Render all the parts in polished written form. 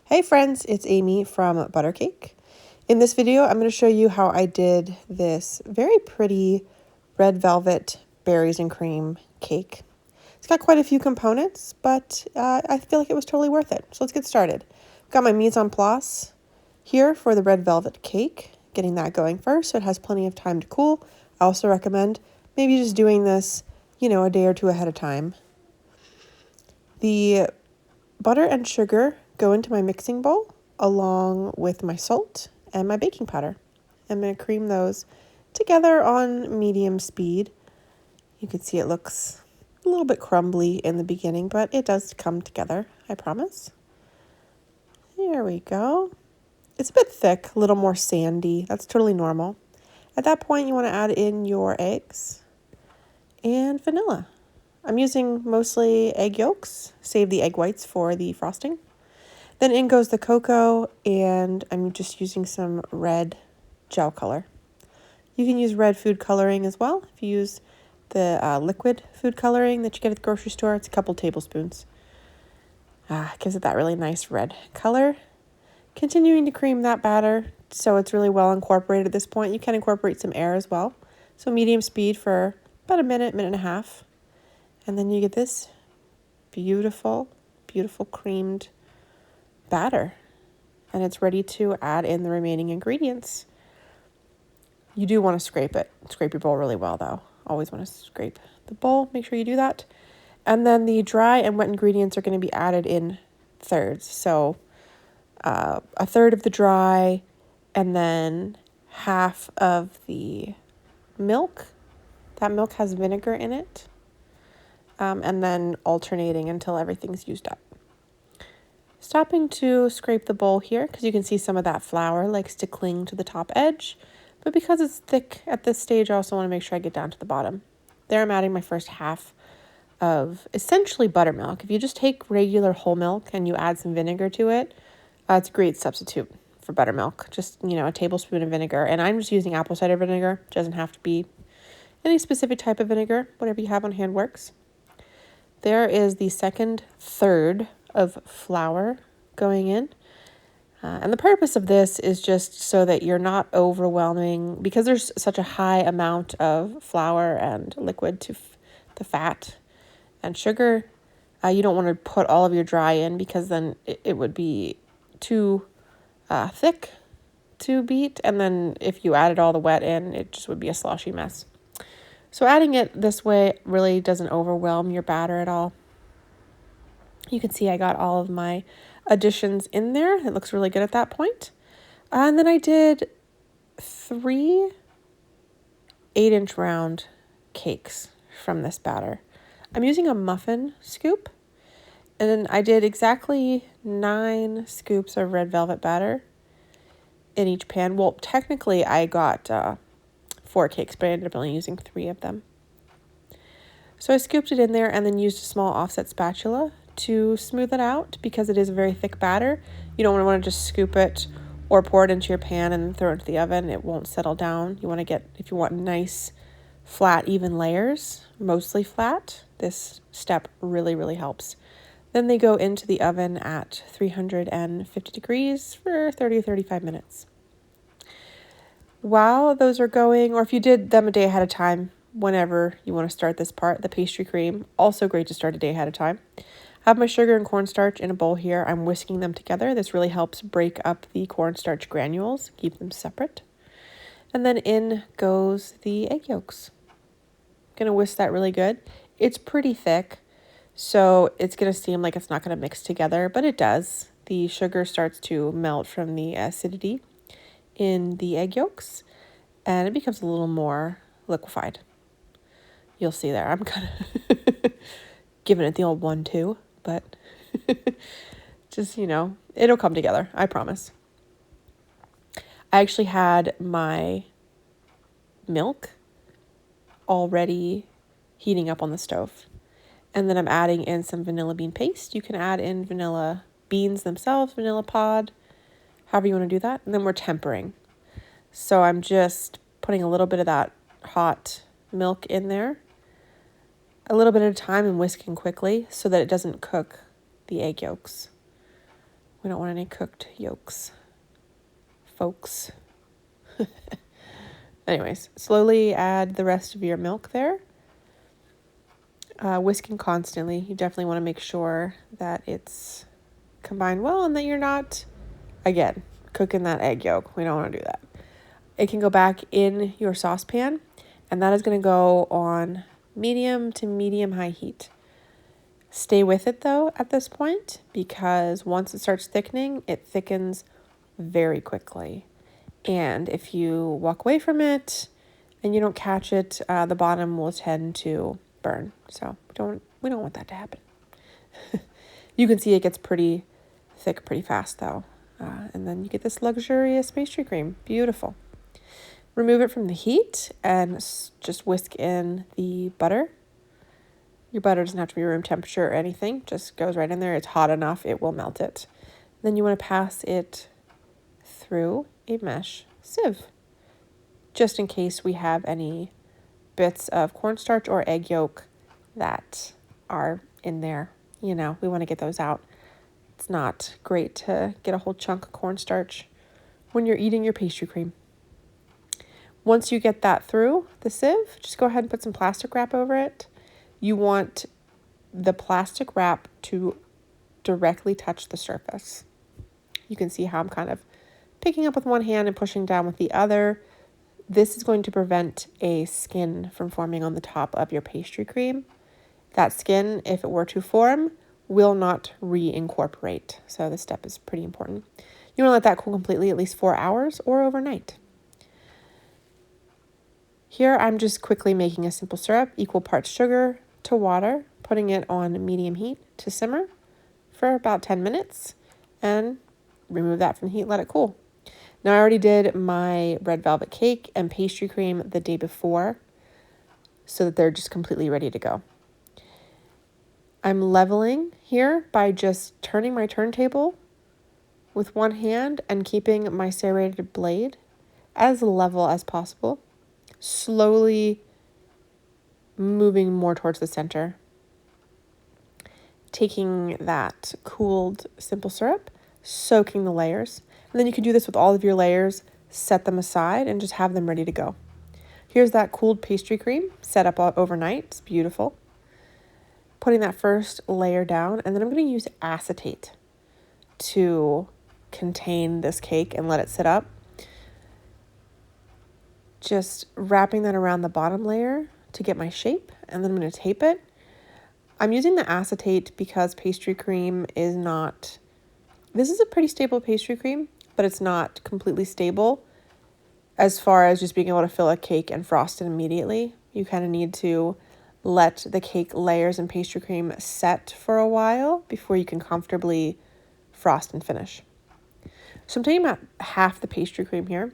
Hey friends, it's Amy from Buttercake. In this video, I'm going to show you how I did this very pretty red velvet berries and cream cake. It's got quite a few components, but I feel like it was totally worth it. So let's get started. I've got my mise en place here for the red velvet cake, getting that going first so it has plenty of time to cool. I also recommend maybe just doing this, a day or two ahead of time. The butter and sugar go into my mixing bowl along with my salt and my baking powder. I'm going to cream those together on medium speed. You can see it looks a little bit crumbly in the beginning, but it does come together, I promise. There we go. It's a bit thick, a little more sandy. That's totally normal. At that point, you want to add in your eggs and vanilla. I'm using mostly egg yolks, save the egg whites for the frosting. Then in goes the cocoa, and I'm just using some red gel color. You can use red food coloring as well. If you use the liquid food coloring that you get at the grocery store, it's a couple tablespoons. Gives it that really nice red color. Continuing to cream that batter so it's really well incorporated at this point. You can incorporate some air as well. So medium speed for about a minute, minute and a half. And then you get this beautiful, beautiful creamed batter. And it's ready to add in the remaining ingredients. You do want to scrape it. Scrape your bowl really well, though. Always want to scrape the bowl. Make sure you do that. And then the dry and wet ingredients are going to be added in thirds. So a third of the dry and then half of the milk. That milk has vinegar in it. And then alternating until everything's used up. Stopping to scrape the bowl here because you can see some of that flour likes to cling to the top edge. But because it's thick at this stage, I also want to make sure I get down to the bottom. There I'm adding my first half of essentially buttermilk. If you just take regular whole milk and you add some vinegar to it, it's a great substitute for buttermilk. Just, a tablespoon of vinegar. And I'm just using apple cider vinegar. It doesn't have to be any specific type of vinegar. Whatever you have on hand works. There is the second third of flour going in. And the purpose of this is just so that you're not overwhelming, because there's such a high amount of flour and liquid to the fat and sugar. You don't want to put all of your dry in because then it would be too thick to beat. And then if you added all the wet in, it just would be a sloshy mess. So adding it this way really doesn't overwhelm your batter at all. You can see I got all of my additions in there. It looks really good at that point. And then I did 3 8-inch round cakes from this batter. I'm using a muffin scoop. And then I did exactly 9 scoops of red velvet batter in each pan. Well, technically I got 4 cakes, but I ended up only using 3 of them. So I scooped it in there and then used a small offset spatula to smooth it out because it is a very thick batter. You don't want to just scoop it or pour it into your pan and throw it into the oven. It won't settle down. You want to get, if you want nice, flat, even layers, mostly flat, this step really, really helps. Then they go into the oven at 350 degrees for 30 or 35 minutes. While those are going, or if you did them a day ahead of time, whenever you want to start this part, the pastry cream, also great to start a day ahead of time. I have my sugar and cornstarch in a bowl here. I'm whisking them together. This really helps break up the cornstarch granules, keep them separate. And then in goes the egg yolks. I'm going to whisk that really good. It's pretty thick, so it's going to seem like it's not going to mix together, but it does. The sugar starts to melt from the acidity in the egg yolks, and it becomes a little more liquefied. You'll see there. I'm kind of giving it the old 1-2, but just, it'll come together. I promise. I actually had my milk already heating up on the stove. And then I'm adding in some vanilla bean paste. You can add in vanilla beans themselves, vanilla pod, however you want to do that. And then we're tempering. So I'm just putting a little bit of that hot milk in there, a little bit at a time, and whisking quickly so that it doesn't cook the egg yolks. We don't want any cooked yolks, folks. Anyways, slowly add the rest of your milk there. Whisking constantly. You definitely want to make sure that it's combined well and that you're not, again, cooking that egg yolk. We don't want to do that. It can go back in your saucepan, and that is going to go on medium to medium-high heat. Stay with it, though, at this point, because once it starts thickening, it thickens very quickly. And if you walk away from it and you don't catch it, the bottom will tend to burn. So we don't want that to happen. You can see it gets pretty thick pretty fast, though. And then you get this luxurious pastry cream. Beautiful. Remove it from the heat and just whisk in the butter. Your butter doesn't have to be room temperature or anything. Just goes right in there. It's hot enough. It will melt it. Then you want to pass it through a mesh sieve, just in case we have any bits of cornstarch or egg yolk that are in there. You know, we want to get those out. It's not great to get a whole chunk of cornstarch when you're eating your pastry cream. Once you get that through the sieve, just go ahead and put some plastic wrap over it. You want the plastic wrap to directly touch the surface. You can see how I'm kind of picking up with one hand and pushing down with the other. This is going to prevent a skin from forming on the top of your pastry cream. That skin, if it were to form, will not reincorporate. So this step is pretty important. You want to let that cool completely at least 4 hours or overnight. Here I'm just quickly making a simple syrup, equal parts sugar to water, putting it on medium heat to simmer for about 10 minutes and remove that from the heat, let it cool. Now I already did my red velvet cake and pastry cream the day before so that they're just completely ready to go. I'm leveling here by just turning my turntable with one hand and keeping my serrated blade as level as possible, slowly moving more towards the center. Taking that cooled simple syrup, soaking the layers, and then you can do this with all of your layers, set them aside and just have them ready to go. Here's that cooled pastry cream set up overnight. It's beautiful. Putting that first layer down, and then I'm going to use acetate to contain this cake and let it sit up. Just wrapping that around the bottom layer to get my shape, and then I'm going to tape it. I'm using the acetate because pastry cream is not, this is a pretty stable pastry cream, but it's not completely stable as far as just being able to fill a cake and frost it immediately. You kind of need to let the cake layers and pastry cream set for a while before you can comfortably frost and finish. So I'm taking about half the pastry cream here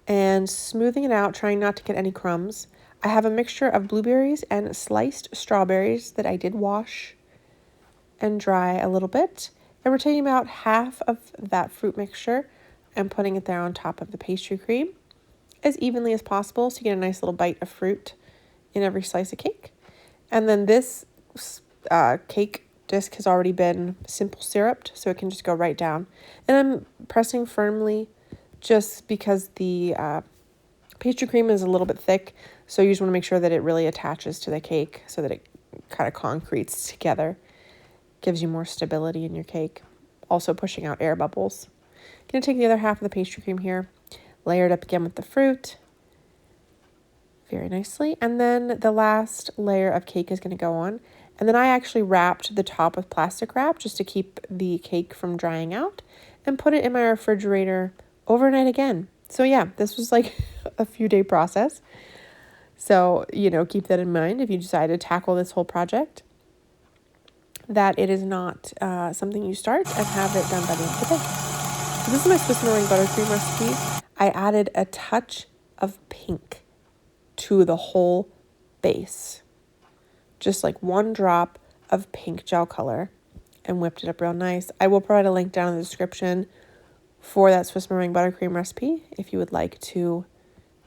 and smoothing it out, trying not to get any crumbs. I have a mixture of blueberries and sliced strawberries that I did wash and dry a little bit. And we're taking about half of that fruit mixture and putting it there on top of the pastry cream as evenly as possible so you get a nice little bite of fruit in every slice of cake. And then this cake disc has already been simple syruped, so it can just go right down. And I'm pressing firmly just because the pastry cream is a little bit thick, so you just want to make sure that it really attaches to the cake so that it kind of concretes together. Gives you more stability in your cake. Also pushing out air bubbles. Going to take the other half of the pastry cream here, layer it up again with the fruit very nicely, and then the last layer of cake is going to go on. And then I actually wrapped the top with plastic wrap just to keep the cake from drying out and put it in my refrigerator overnight again. So yeah, this was like a few-day process. So, you know, keep that in mind if you decide to tackle this whole project, that it is not something you start and have it done by the end of the day. So this is my Swiss meringue buttercream recipe. I added a touch of pink to the whole base. Just like one drop of pink gel color and whipped it up real nice. I will provide a link down in the description for that Swiss meringue buttercream recipe if you would like to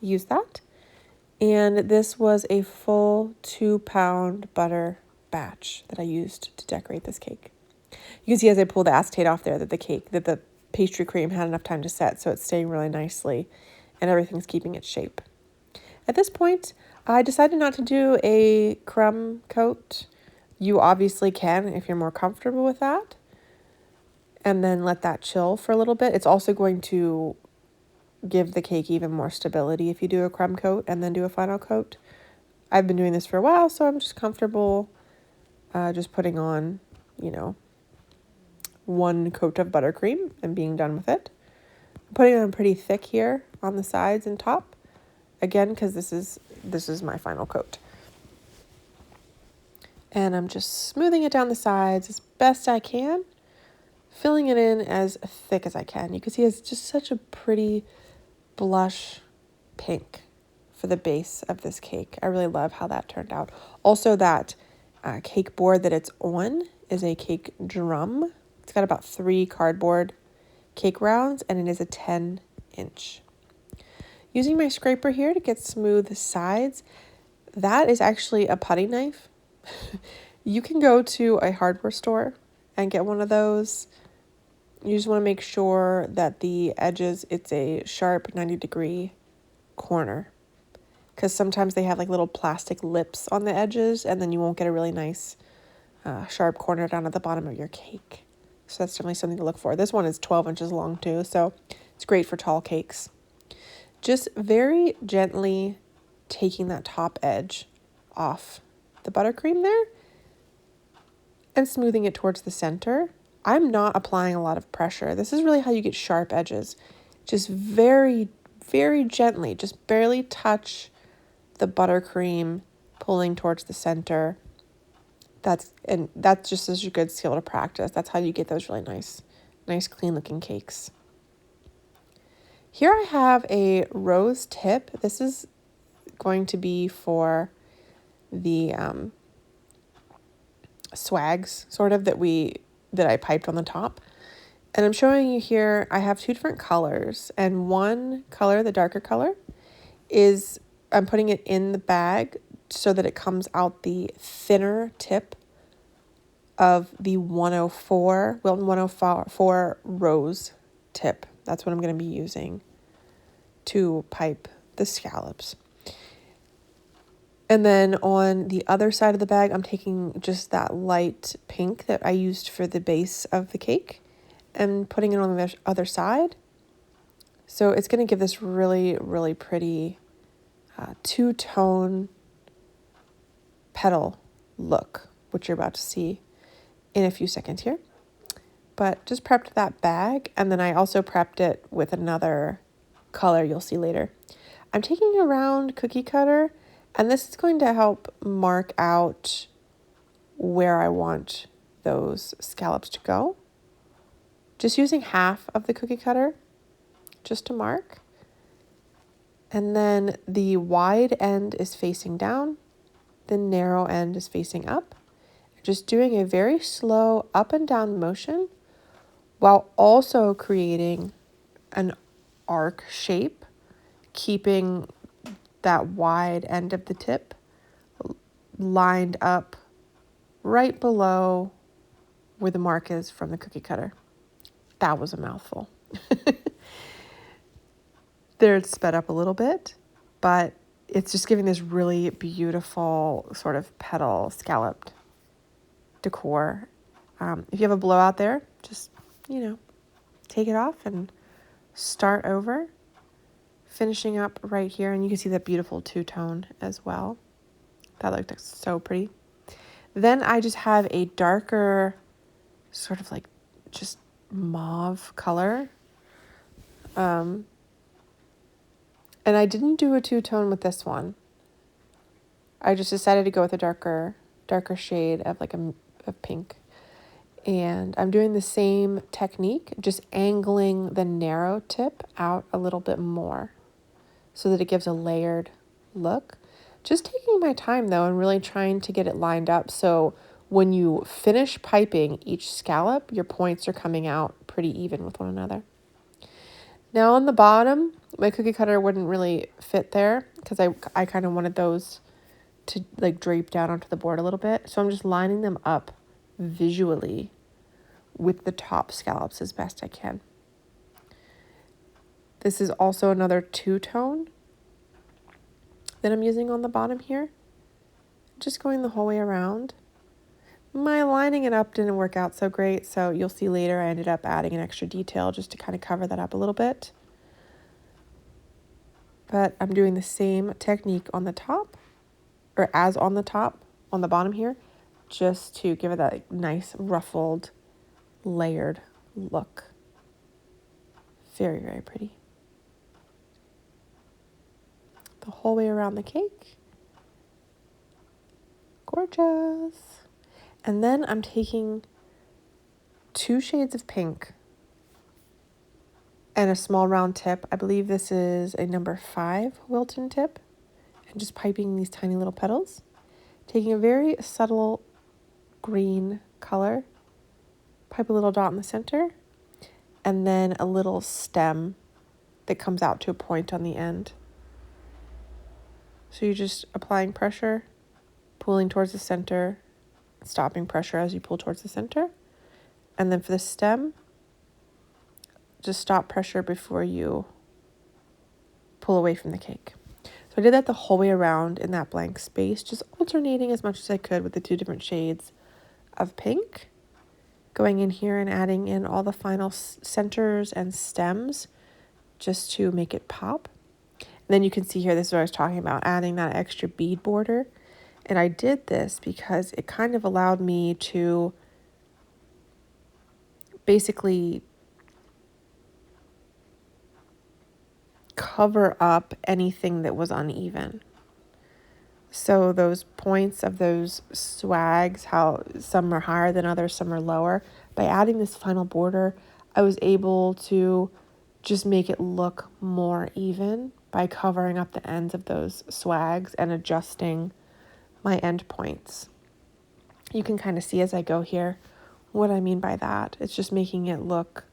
use that. And this was a full 2-pound butter batch that I used to decorate this cake. You can see as I pull the acetate off there that the pastry cream had enough time to set, so it's staying really nicely and everything's keeping its shape. At this point, I decided not to do a crumb coat. You obviously can if you're more comfortable with that. And then let that chill for a little bit. It's also going to give the cake even more stability if you do a crumb coat and then do a final coat. I've been doing this for a while, so I'm just comfortable just putting on, one coat of buttercream and being done with it. I'm putting it on pretty thick here on the sides and top. Again, because this is my final coat. And I'm just smoothing it down the sides as best I can, filling it in as thick as I can. You can see it's just such a pretty blush pink for the base of this cake. I really love how that turned out. Also, that cake board that it's on is a cake drum. It's got about 3 cardboard cake rounds, and it is a 10-inch. Using my scraper here to get smooth sides, that is actually a putty knife. You can go to a hardware store and get one of those. You just want to make sure that the edges, it's a sharp 90-degree corner, because sometimes they have like little plastic lips on the edges, and then you won't get a really nice sharp corner down at the bottom of your cake. So that's definitely something to look for. This one is 12 inches long too, so it's great for tall cakes. Just very gently taking that top edge off the buttercream there and smoothing it towards the center. I'm not applying a lot of pressure. This is really how you get sharp edges. Just very, very gently, just barely touch the buttercream, pulling towards the center. That's just such a good skill to practice. That's how you get those really nice clean looking cakes. Here I have a rose tip. This is going to be for the swags sort of that I piped on the top. And I'm showing you here, I have 2 different colors, and one color, the darker color, I'm putting it in the bag so that it comes out the thinner tip of the Wilton 104 rose tip. That's what I'm going to be using to pipe the scallops. And then on the other side of the bag, I'm taking just that light pink that I used for the base of the cake and putting it on the other side. So it's going to give this really, really pretty two-tone petal look, which you're about to see in a few seconds here. But just prepped that bag, and then I also prepped it with another color you'll see later. I'm taking a round cookie cutter, and this is going to help mark out where I want those scallops to go. Just using half of the cookie cutter just to mark. And then the wide end is facing down, the narrow end is facing up. Just doing a very slow up and down motion while also creating an arc shape, keeping that wide end of the tip lined up right below where the mark is from the cookie cutter. That was a mouthful. There it's sped up a little bit, but it's just giving this really beautiful sort of petal scalloped decor. If you have a blowout there, just, take it off and start over, finishing up right here. And you can see that beautiful two-tone as well. That looked so pretty. Then I just have a darker sort of like just mauve color. And I didn't do a two-tone with this one. I just decided to go with a darker shade of of pink. And I'm doing the same technique, just angling the narrow tip out a little bit more so that it gives a layered look. Just taking my time though and really trying to get it lined up so when you finish piping each scallop, your points are coming out pretty even with one another. Now on the bottom, my cookie cutter wouldn't really fit there because I kind of wanted those to like drape down onto the board a little bit. So I'm just lining them up visually with the top scallops as best I can. This is also another two-tone that I'm using on the bottom here. Just going the whole way around. My lining it up didn't work out so great, so you'll see later I ended up adding an extra detail just to kind of cover that up a little bit. But I'm doing the same technique on the top, or as on the top, on the bottom here, just to give it that nice ruffled, layered look. Very, very pretty. The whole way around the cake. Gorgeous. And then I'm taking 2 shades of pink and a small round tip. I believe this is a number 5 Wilton tip. And just piping these tiny little petals. Taking a very subtle green color. Pipe a little dot in the center. And then a little stem that comes out to a point on the end. So you're just applying pressure, pulling towards the center, stopping pressure as you pull towards the center. And then for the stem, just stop pressure before you pull away from the cake. So I did that the whole way around in that blank space, just alternating as much as I could with the 2 different shades of pink. Going in here and adding in all the final centers and stems just to make it pop. And then you can see here, this is what I was talking about, adding that extra bead border. And I did this because it kind of allowed me to basically cover up anything that was uneven. So those points of those swags, how some are higher than others, some are lower, by adding this final border, I was able to just make it look more even by covering up the ends of those swags and adjusting my end points. You can kind of see as I go here what I mean by that. It's just making it look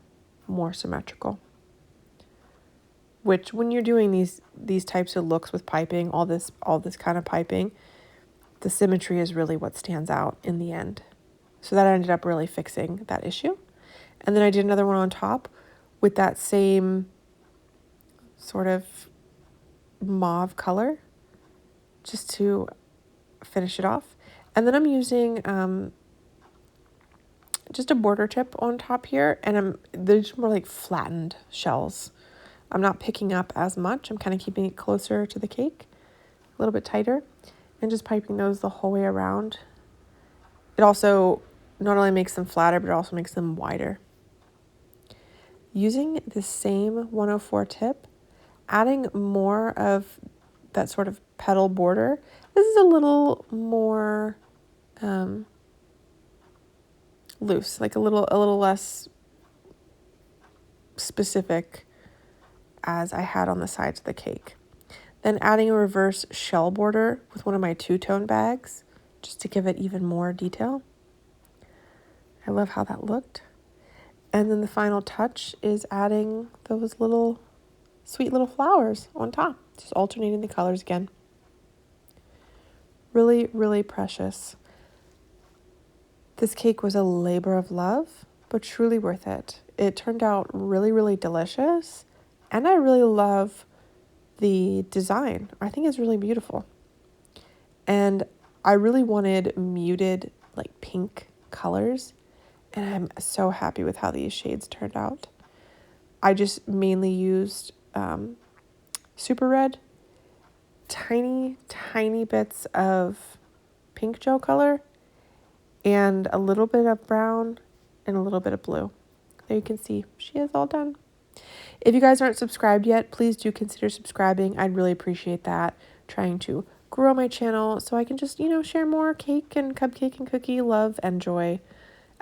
more symmetrical. Which, when you're doing these types of looks with piping, all this kind of piping, the symmetry is really what stands out in the end. So that ended up really fixing that issue. And then I did another one on top with that same sort of mauve color just to finish it off. And then I'm using just a border tip on top here, and they're just more like flattened shells. I'm not picking up as much. I'm kind of keeping it closer to the cake, a little bit tighter, and just piping those the whole way around. It also not only makes them flatter, but it also makes them wider. Using the same 104 tip, adding more of that sort of petal border. This is a little more loose, like a little less specific as I had on the sides of the cake. Then adding a reverse shell border with one of my 2-tone bags, just to give it even more detail. I love how that looked. And then the final touch is adding those little sweet little flowers on top, just alternating the colors again. Really, really precious. This cake was a labor of love, but truly worth it. It turned out really, really delicious. And I really love the design. I think it's really beautiful. And I really wanted muted, like pink colors. And I'm so happy with how these shades turned out. I just mainly used super red, tiny, tiny bits of pink gel color, and a little bit of brown and a little bit of blue. There you can see she is all done. If you guys aren't subscribed yet, please do consider subscribing. I'd really appreciate that. Trying to grow my channel so I can just, share more cake and cupcake and cookie love and joy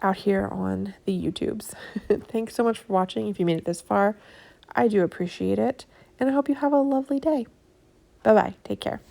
out here on the YouTubes. Thanks so much for watching. If you made it this far, I do appreciate it. And I hope you have a lovely day. Bye-bye. Take care.